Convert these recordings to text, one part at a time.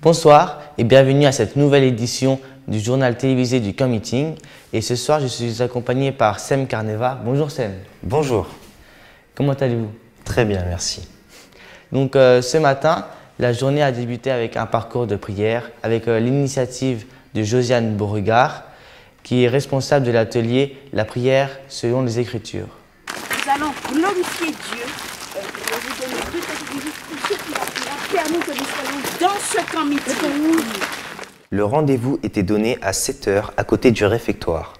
Bonsoir et bienvenue à cette nouvelle édition du journal télévisé du Camp Meeting. Et ce soir, je suis accompagné par Sem Carneva. Bonjour Sem. Bonjour. Comment allez-vous? Très bien, merci. Donc ce matin, la journée a débuté avec un parcours de prière, avec l'initiative de Josiane Beauregard, qui est responsable de l'atelier La prière selon les Écritures. Nous allons glorifier Dieu. Je vais vous donner deux activités pour ceux qui ont permis que nous soyons dans ce camp meeting. Le rendez-vous était donné à 7 h à côté du réfectoire.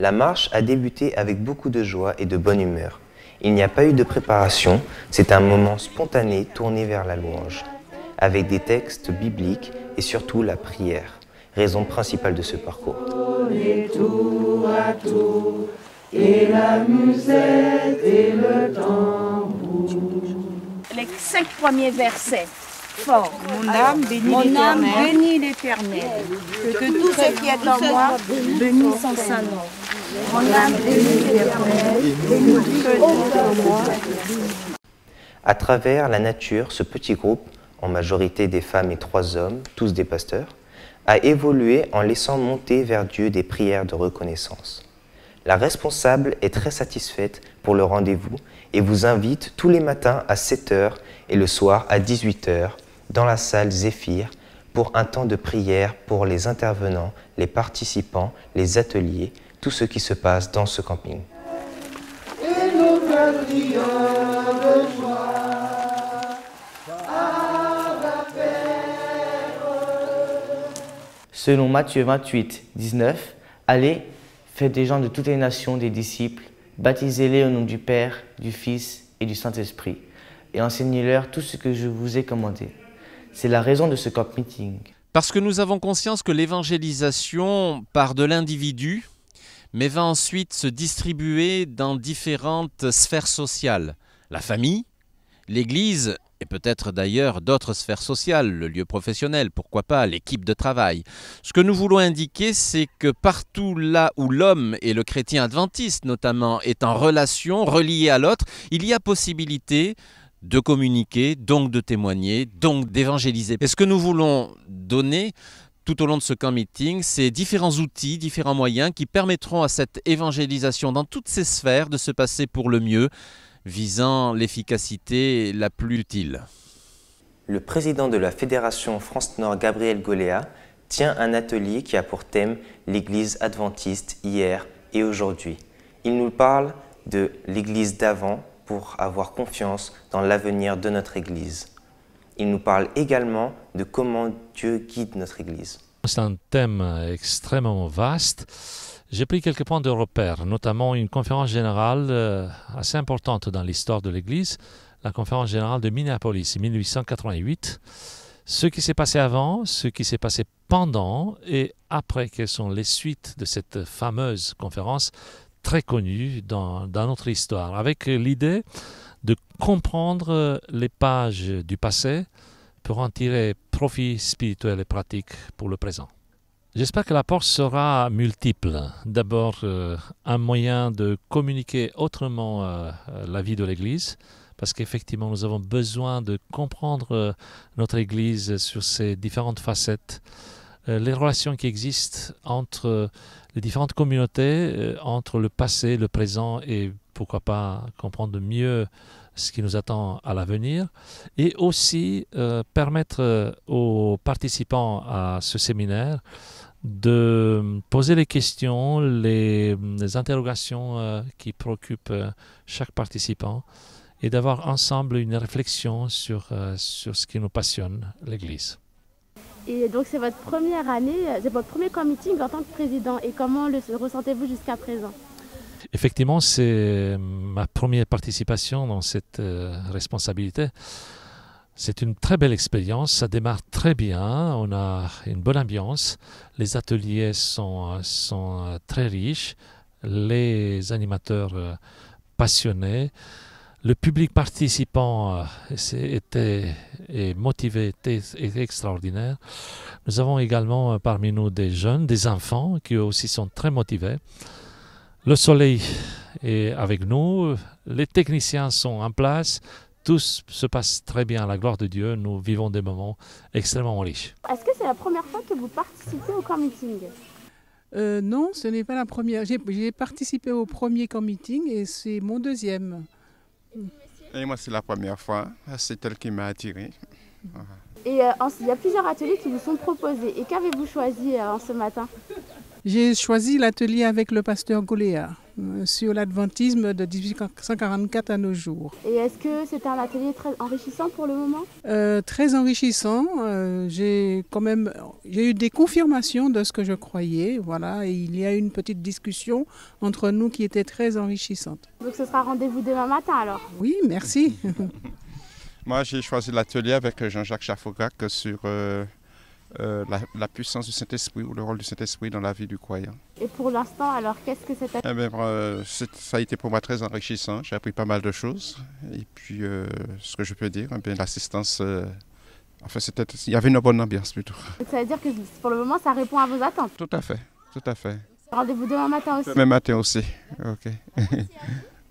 La marche a débuté avec beaucoup de joie et de bonne humeur. Il n'y a pas eu de préparation, c'est un moment spontané tourné vers la louange, avec des textes bibliques et surtout la prière, raison principale de ce parcours. Et tour à tour, et la musette et le tambour. Les 5 premiers versets. Fort. Mon âme bénit l'Éternel. Que tout ce qui est en moi bénisse son saint nom. Mon âme bénit l'Éternel. Et tout ce qui est en moi. À travers la nature, ce petit groupe, en majorité des femmes et 3 hommes, tous des pasteurs, a évolué en laissant monter vers Dieu des prières de reconnaissance. La responsable est très satisfaite pour le rendez-vous et vous invite tous les matins à 7 h et le soir à 18 h dans la salle Zéphyr pour un temps de prière pour les intervenants, les participants, les ateliers, tout ce qui se passe dans ce camping. Et nos cœurs riant de joie à la paix. Selon Matthieu 28, 19, allez, faites des gens de toutes les nations des disciples, baptisez-les au nom du Père, du Fils et du Saint-Esprit, et enseignez-leur tout ce que je vous ai commandé. C'est la raison de ce camp meeting. Parce que nous avons conscience que l'évangélisation part de l'individu, mais va ensuite se distribuer dans différentes sphères sociales. La famille, l'Église, et peut-être d'ailleurs d'autres sphères sociales, le lieu professionnel, pourquoi pas, l'équipe de travail. Ce que nous voulons indiquer, c'est que partout là où l'homme et le chrétien adventiste notamment est en relation, relié à l'autre, il y a possibilité de communiquer, donc de témoigner, donc d'évangéliser. Et ce que nous voulons donner tout au long de ce camp meeting, c'est différents outils, différents moyens qui permettront à cette évangélisation dans toutes ces sphères de se passer pour le mieux, visant l'efficacité la plus utile. Le président de la Fédération France-Nord, Gabriel Goléa, tient un atelier qui a pour thème l'Église adventiste hier et aujourd'hui. Il nous parle de l'Église d'avant pour avoir confiance dans l'avenir de notre Église. Il nous parle également de comment Dieu guide notre Église. C'est un thème extrêmement vaste. J'ai pris quelques points de repère, notamment une conférence générale assez importante dans l'histoire de l'Église, la conférence générale de Minneapolis, 1888. Ce qui s'est passé avant, ce qui s'est passé pendant et après, quelles sont les suites de cette fameuse conférence très connue dans notre histoire, avec l'idée de comprendre les pages du passé pour en tirer profit spirituel et pratique pour le présent. J'espère que l'apport sera multiple. D'abord, un moyen de communiquer autrement la vie de l'Église, parce qu'effectivement, nous avons besoin de comprendre notre Église sur ses différentes facettes, les relations qui existent entre les différentes communautés, entre le passé, le présent et pourquoi pas comprendre mieux ce qui nous attend à l'avenir, et aussi permettre aux participants à ce séminaire de poser les questions, les interrogations qui préoccupent chaque participant et d'avoir ensemble une réflexion sur ce qui nous passionne, l'Église. Et donc c'est votre première année, c'est votre premier camp meeting en tant que président. Et comment le ressentez-vous jusqu'à présent? Effectivement, c'est ma première participation dans cette responsabilité. C'est une très belle expérience, ça démarre très bien, on a une bonne ambiance, les ateliers sont très riches, les animateurs passionnés, le public participant était motivé, était extraordinaire. Nous avons également parmi nous des jeunes, des enfants qui eux aussi sont très motivés. Le soleil est avec nous, les techniciens sont en place, tout se passe très bien à la gloire de Dieu. Nous vivons des moments extrêmement riches. Est-ce que c'est la première fois que vous participez au camp meeting? Non, ce n'est pas la première. J'ai participé au premier camp meeting et c'est mon deuxième. Et moi, c'est la première fois. C'est elle qui m'a attiré. Et il y a plusieurs ateliers qui vous sont proposés. Et qu'avez-vous choisi en ce matin? J'ai choisi l'atelier avec le pasteur Goléa sur l'adventisme de 1844 à nos jours. Et est-ce que c'était un atelier très enrichissant pour le moment? Très enrichissant. J'ai eu des confirmations de ce que je croyais. Voilà, et il y a eu une petite discussion entre nous qui était très enrichissante. Donc ce sera rendez-vous demain matin alors? Oui, merci. Moi, j'ai choisi l'atelier avec Jean-Jacques Chaffograc sur la puissance du Saint-Esprit ou le rôle du Saint-Esprit dans la vie du croyant. Et pour l'instant, alors, qu'est-ce que c'est? Ça a été pour moi très enrichissant. J'ai appris pas mal de choses. Et puis, ce que je peux dire, l'assistance, il y avait une bonne ambiance plutôt. Donc ça veut dire que pour le moment, ça répond à vos attentes? Tout à fait, tout à fait. Rendez-vous demain matin aussi? Demain matin aussi, ok.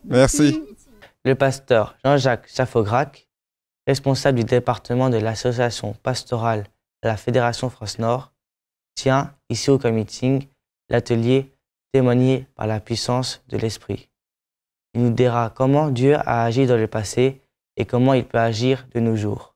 Merci. Le pasteur Jean-Jacques Chaffograc, responsable du département de l'association pastorale à la Fédération France-Nord, tient, ici au camp meeting, l'atelier témoigné par la puissance de l'Esprit. Il nous dira comment Dieu a agi dans le passé et comment il peut agir de nos jours.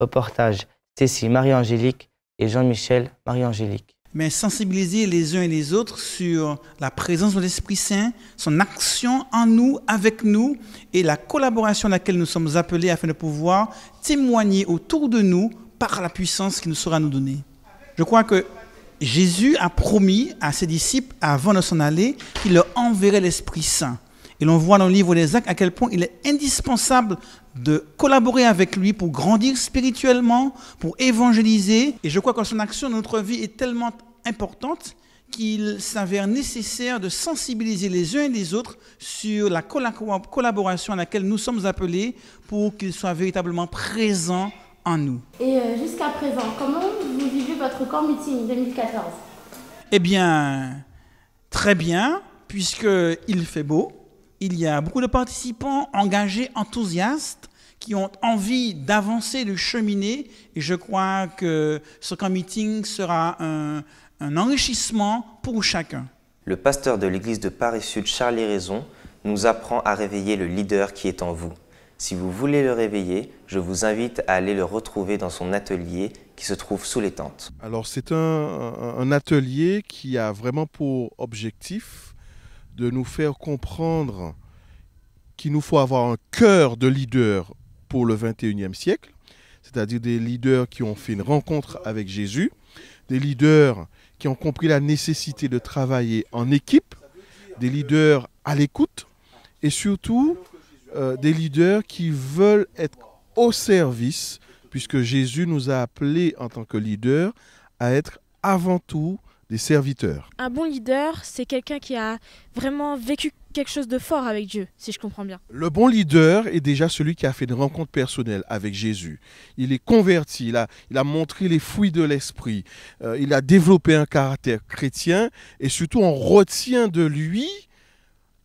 Reportage Stécie Marie-Angélique et Jean-Michel Marie-Angélique. Mais sensibiliser les uns et les autres sur la présence de l'Esprit Saint, son action en nous, avec nous, et la collaboration à laquelle nous sommes appelés afin de pouvoir témoigner autour de nous par la puissance qu'il nous sera nous donner. Je crois que Jésus a promis à ses disciples, avant de s'en aller, qu'il leur enverrait l'Esprit Saint. Et l'on voit dans le livre des Actes à quel point il est indispensable de collaborer avec lui pour grandir spirituellement, pour évangéliser. Et je crois que son action dans notre vie est tellement importante qu'il s'avère nécessaire de sensibiliser les uns et les autres sur la collaboration à laquelle nous sommes appelés pour qu'il soit véritablement présent en nous. Et jusqu'à présent, comment vous vivez votre camp meeting 2014? Eh bien, très bien, puisqu'il fait beau. Il y a beaucoup de participants engagés, enthousiastes, qui ont envie d'avancer, de cheminer. Et je crois que ce camp meeting sera un enrichissement pour chacun. Le pasteur de l'église de Paris-Sud, Charles Raison, nous apprend à réveiller le leader qui est en vous. Si vous voulez le réveiller, je vous invite à aller le retrouver dans son atelier qui se trouve sous les tentes. Alors c'est un atelier qui a vraiment pour objectif de nous faire comprendre qu'il nous faut avoir un cœur de leader pour le 21e siècle, c'est-à-dire des leaders qui ont fait une rencontre avec Jésus, des leaders qui ont compris la nécessité de travailler en équipe, des leaders à l'écoute et surtout des leaders qui veulent être au service, puisque Jésus nous a appelés en tant que leaders à être avant tout des serviteurs. Un bon leader, c'est quelqu'un qui a vraiment vécu quelque chose de fort avec Dieu, si je comprends bien. Le bon leader est déjà celui qui a fait une rencontre personnelle avec Jésus. Il est converti, il a montré les fruits de l'esprit, il a développé un caractère chrétien et surtout on retient de lui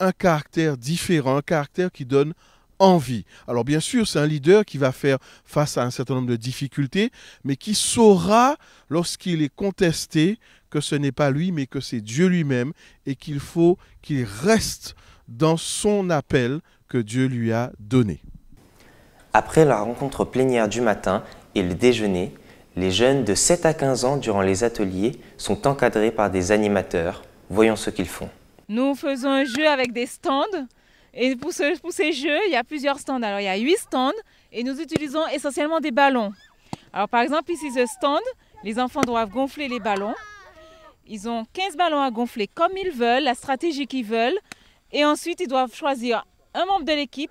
un caractère différent, un caractère qui donne envie. Alors bien sûr, c'est un leader qui va faire face à un certain nombre de difficultés, mais qui saura, lorsqu'il est contesté, que ce n'est pas lui, mais que c'est Dieu lui-même, et qu'il faut qu'il reste dans son appel que Dieu lui a donné. Après la rencontre plénière du matin et le déjeuner, les jeunes de 7 à 15 ans durant les ateliers sont encadrés par des animateurs. Voyons ce qu'ils font. Nous faisons un jeu avec des stands. Et pour ces jeux, il y a plusieurs stands. Alors, il y a 8 stands et nous utilisons essentiellement des ballons. Alors, par exemple, ici, ce stand, les enfants doivent gonfler les ballons. Ils ont 15 ballons à gonfler comme ils veulent, la stratégie qu'ils veulent. Et ensuite, ils doivent choisir un membre de l'équipe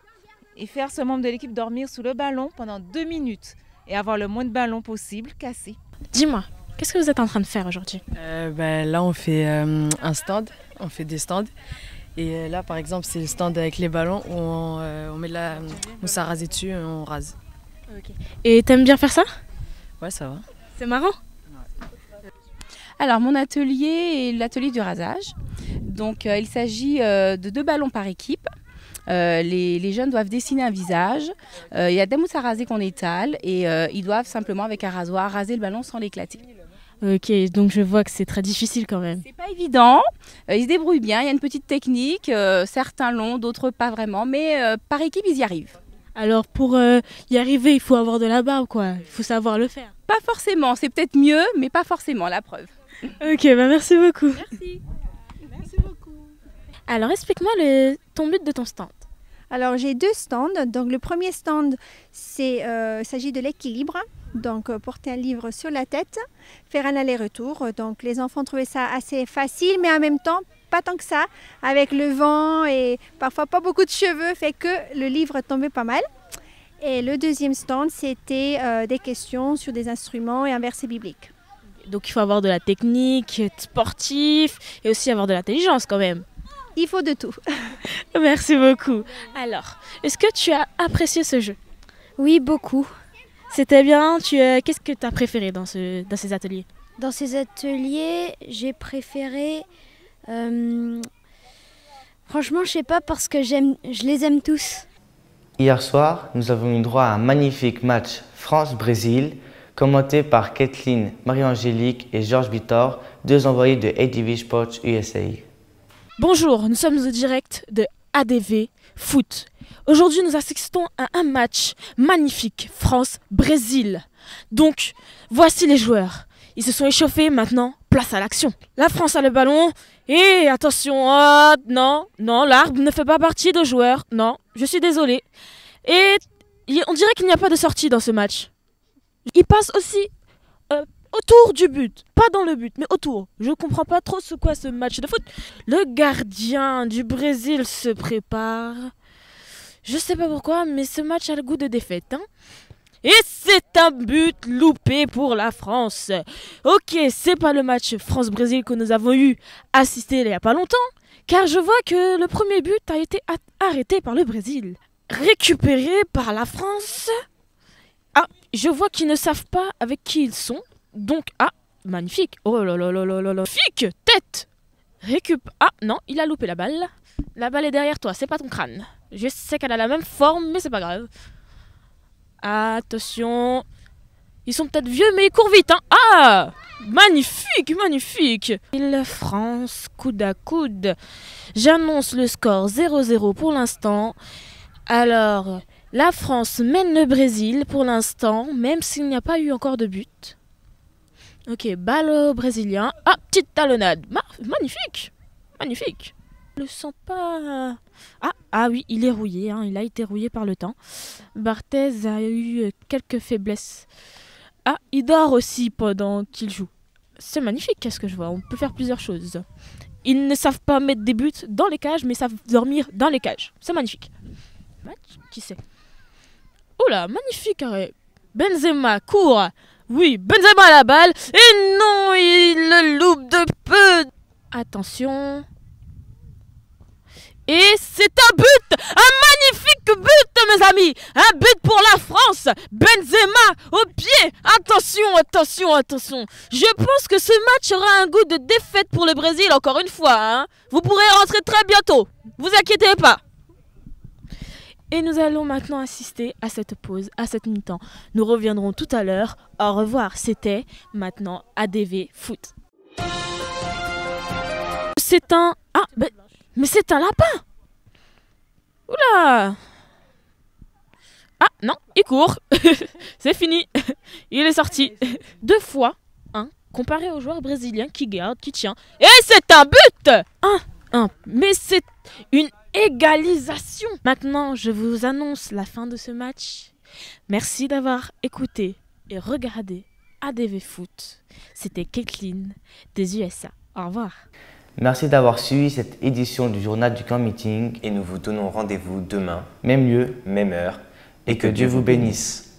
et faire ce membre de l'équipe dormir sous le ballon pendant 2 minutes et avoir le moins de ballons possible cassés. Dis-moi, qu'est-ce que vous êtes en train de faire aujourd'hui? Là, on fait un stand, on fait des stands. Et là, par exemple, c'est le stand avec les ballons où on met de la mousse à raser dessus et on rase. Okay. Et t'aimes bien faire ça? Ouais, ça va. C'est marrant? Alors, mon atelier est l'atelier du rasage. Donc, il s'agit de 2 ballons par équipe. Les jeunes doivent dessiner un visage. Il y a des mousses à raser qu'on étale et ils doivent simplement avec un rasoir raser le ballon sans l'éclater. Ok, donc je vois que c'est très difficile quand même. C'est pas évident, ils se débrouillent bien, il y a une petite technique, certains l'ont, d'autres pas vraiment, mais par équipe ils y arrivent. Alors pour y arriver, il faut avoir de la barbe quoi, il faut savoir le faire. Pas forcément, c'est peut-être mieux, mais pas forcément, la preuve. Ok, bah merci beaucoup. Merci. Merci beaucoup. Alors explique-moi ton but de ton stand. Alors j'ai 2 stands. Donc le premier stand, il s'agit de l'équilibre. Donc porter un livre sur la tête, faire un aller-retour. Donc les enfants trouvaient ça assez facile, mais en même temps pas tant que ça. Avec le vent et parfois pas beaucoup de cheveux, fait que le livre tombait pas mal. Et le deuxième stand, c'était des questions sur des instruments et un verset biblique. Donc il faut avoir de la technique, être sportif et aussi avoir de l'intelligence quand même. Il faut de tout. Merci beaucoup. Alors, est-ce que tu as apprécié ce jeu? Oui, beaucoup. C'était bien. Qu'est-ce que tu as préféré dans ces ateliers? Dans ces ateliers, j'ai préféré... Franchement, je sais pas parce que je les aime tous. Hier soir, nous avons eu droit à un magnifique match France-Brésil, commenté par Kathleen, Marie-Angélique et Georges Vitor, 2 envoyés de ADV Sports USA. Bonjour, nous sommes au direct de ADV Foot. Aujourd'hui, nous assistons à un match magnifique, France-Brésil. Donc, voici les joueurs. Ils se sont échauffés, maintenant, place à l'action. La France a le ballon. Et attention, non, l'arbre ne fait pas partie de joueurs. Non, je suis désolée. Et on dirait qu'il n'y a pas de sortie dans ce match. Il passe aussi autour du but. Pas dans le but, mais autour. Je ne comprends pas trop ce qu'est ce match de foot. Le gardien du Brésil se prépare. Je sais pas pourquoi, mais ce match a le goût de défaite. Hein. Et c'est un but loupé pour la France. Ok, c'est pas le match France-Brésil que nous avons eu assisté il y a pas longtemps, car je vois que le premier but a été arrêté par le Brésil. Récupéré par la France. Ah, je vois qu'ils ne savent pas avec qui ils sont. Donc, magnifique. Oh là là là là là là. Magnifique, tête. Ah, non, il a loupé la balle. La balle est derrière toi, c'est pas ton crâne. Je sais qu'elle a la même forme, mais c'est pas grave. Attention. Ils sont peut-être vieux, mais ils courent vite. Hein. Ah, magnifique, magnifique. France, coude à coude. J'annonce le score 0-0 pour l'instant. Alors, la France mène le Brésil pour l'instant, même s'il n'y a pas eu encore de but. Ok, balle au Brésilien. Ah, petite talonnade. Magnifique. Magnifique. Je le sens pas... Ah oui, il est rouillé. Hein, il a été rouillé par le temps. Barthez a eu quelques faiblesses. Ah, il dort aussi pendant qu'il joue. C'est magnifique, qu'est-ce que je vois. On peut faire plusieurs choses. Ils ne savent pas mettre des buts dans les cages, mais savent dormir dans les cages. C'est magnifique. Qui c'est? Oh là, magnifique arrêt. Benzema court. Oui, Benzema à la balle. Et non, il le loupe de peu. Attention. Et c'est un but. Un magnifique but, mes amis. Un but pour la France. Benzema au pied. Attention, attention, attention. Je pense que ce match aura un goût de défaite pour le Brésil, encore une fois. Hein. Vous pourrez rentrer très bientôt. Vous inquiétez pas. Et nous allons maintenant assister à cette pause, à cette mi-temps. Nous reviendrons tout à l'heure. Au revoir. C'était maintenant ADV Foot. C'est un... mais c'est un lapin. Oula. Ah non, il court. C'est fini. Il est sorti. 2 fois, comparé au joueur brésilien qui garde, qui tient. Et c'est un but. Mais c'est une égalisation. Maintenant, je vous annonce la fin de ce match. Merci d'avoir écouté et regardé ADV Foot. C'était Kathleen des USA. Au revoir. Merci d'avoir suivi cette édition du journal du camp meeting. Et nous vous donnons rendez-vous demain, même lieu, même heure, et que Dieu vous bénisse.